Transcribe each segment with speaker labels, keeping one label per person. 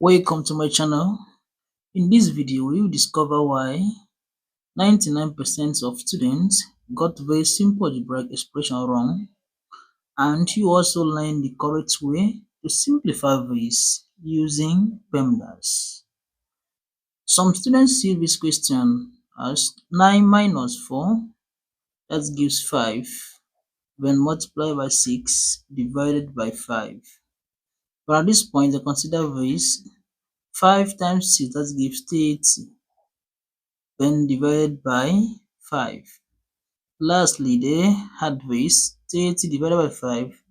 Speaker 1: Welcome to my channel. In this video, we will discover why 99% of students got very simple algebraic expression wrong, and you also learn the correct way to simplify this using PEMDAS. Some students see this question as 9 minus 4, that gives 5, when multiplied by 6 divided by 5. But at this point, they consider this 5 times 6, that gives 30, when divided by 5. Lastly, they had this 30 divided by 5,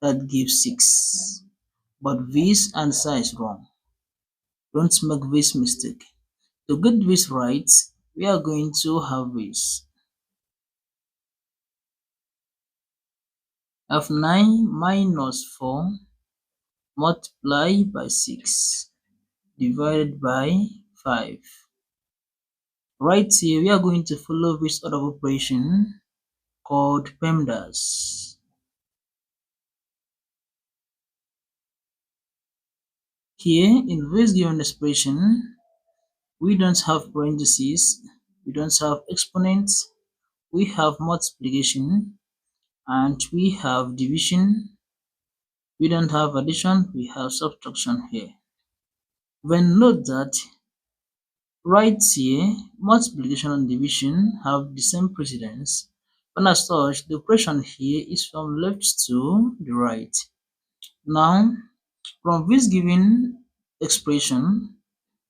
Speaker 1: that gives 6. But this answer is wrong. Don't make this mistake. To get this right, we are going to have this. Have 9 minus 4 multiplied by 6 divided by 5. Right here, we are going to follow this order of operation called PEMDAS. Here, in this given expression, we don't have parentheses, we don't have exponents, we have multiplication, and we have division. We don't have addition, we have subtraction here. Then note that right here, multiplication and division have the same precedence, and as such, the operation here is from left to the right. Now, from this given expression,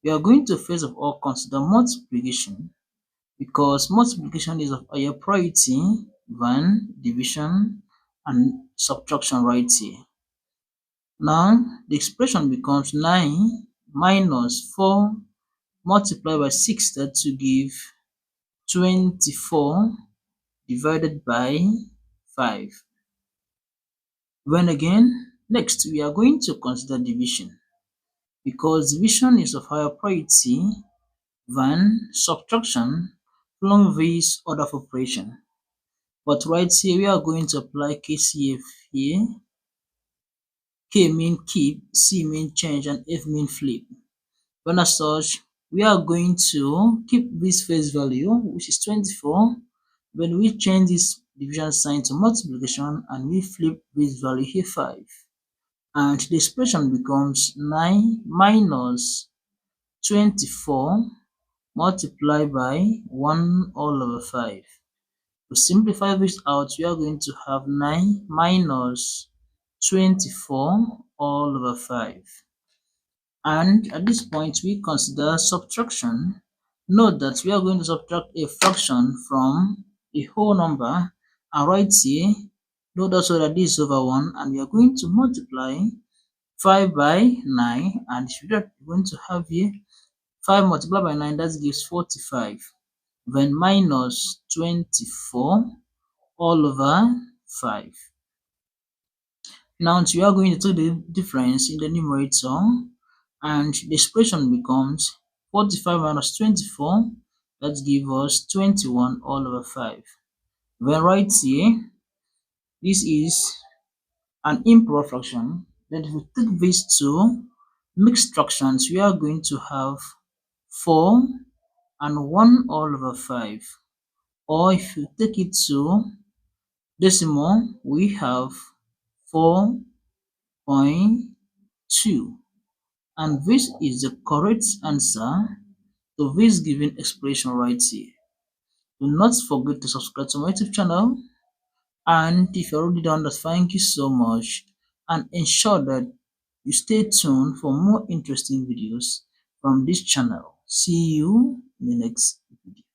Speaker 1: we are going to first of all consider multiplication, because multiplication is of higher priority than division and subtraction right here. Now, the expression becomes 9 minus 4 multiplied by 6, that to give 24 divided by 5. Then again, next we are going to consider division, because division is of higher priority than subtraction along this order of operation. But right here, we are going to apply KCF here. K mean keep, C mean change, and F mean flip. When as such, we are going to keep this face value, which is 24. When we change this division sign to multiplication and we flip this value here 5. And the expression becomes 9 minus 24 multiplied by 1 all over 5. To simplify this out, we are going to have 9 minus 24 all over 5. And at this point, we consider subtraction. Note that we are going to subtract a fraction from a whole number, and right here, note also that this is over 1, and we are going to multiply 5 by 9, and we're going to have here 5 multiplied by 9, that gives 45, then minus 24 all over 5. Now we are going to take the difference in the numerator, and the expression becomes 45 minus 24, that gives us 21 all over 5. Then right here, this is an improper fraction. Then if we take these two mixed fractions, we are going to have 4 and 1 all over 5. Or if you take it to decimal, we have 4.2. And this is the correct answer to this given expression right here. Do not forget to subscribe to my YouTube channel, and if you're already done that, thank you so much, and ensure that you stay tuned for more interesting videos from this channel. See you in the next video.